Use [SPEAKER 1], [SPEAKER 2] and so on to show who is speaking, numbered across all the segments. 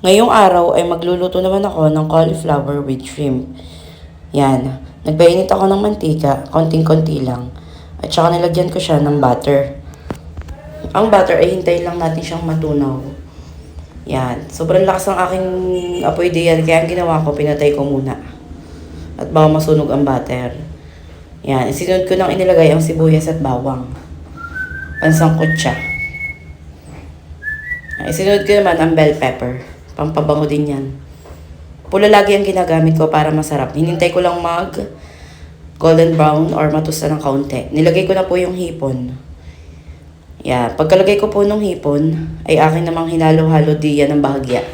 [SPEAKER 1] Ngayong araw ay magluluto naman ako ng cauliflower with shrimp. Yan. Nagpainit ako ng mantika, konting-konti lang. At saka nilagyan ko siya ng butter. Ang butter ay hintayin lang natin siyang matunaw. Yan. Sobrang lakas ng aking apoy diyan, kaya ang ginawa ko, pinatay ko muna. At baka masunog ang butter. Yan. Isinunod ko lang inilagay ang sibuyas at bawang. Pansangkot siya. Isinunod ko naman ang bell pepper. Pampabango din yan. Pula lagi ang ginagamit ko para masarap. Hinintay ko lang mag golden brown or matusta ng kaunti. Nilagay ko na po yung hipon. Yan. Pagkalagay ko po ng hipon, ay akin namang hinalo-halo diyan ng bahagya.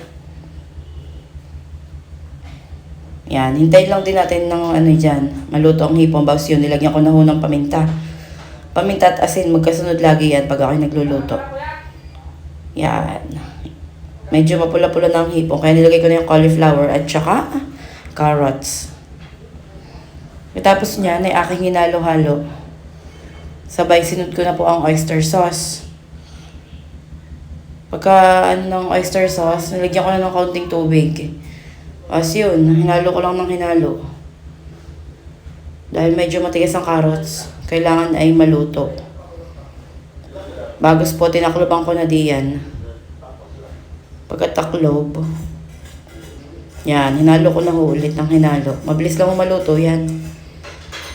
[SPEAKER 1] Yan. Hintayin lang din natin ng ano dyan. Maluto ang hipon. Bawas yun, nilagyan ko na ho ng paminta. Paminta at asin, magkasunod lagi yan pag ako'y nagluluto. Yan. Medyo mapula-pula na ang hipon, kaya nilagay ko na yung cauliflower at saka carrots. Tapos niyan ay aking hinalo-halo. Sabay sinunod ko na po ang oyster sauce. Pagka ng oyster sauce, nilagyan ko na ng kaunting tubig. As yun, hinalo ko lang ng hinalo. Dahil medyo matigas ang carrots, kailangan ay maluto. Bagos po, tinakloban ko na diyan. Pagkataklob, yan, hinalo ko na ho ulit ng hinalo. Mabilis lang ho maluto, yan.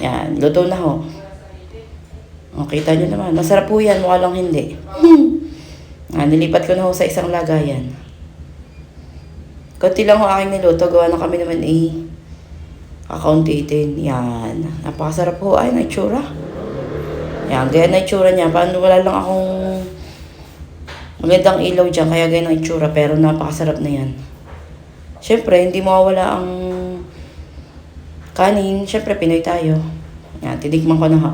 [SPEAKER 1] Yan, luto na ho. O, kita nyo naman, masarap po yan, mukha lang hindi. Nilipat ko na ho sa isang lagayan. Kunti lang ho aking niluto, gawa na kami naman kakaunti din. Yan, napakasarap po ay na itsura. Yan, gaya na itsura niya. Paano wala lang akong magandang ilaw dyan, kaya gaya ng itsura. Pero napakasarap na yan. Siyempre, hindi mawawala ang kanin. Siyempre, Pinoy tayo. Yan, tinikman ko na ha.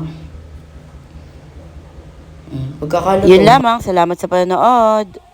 [SPEAKER 1] Pagkakaluto. Yun lamang. Salamat sa panonood.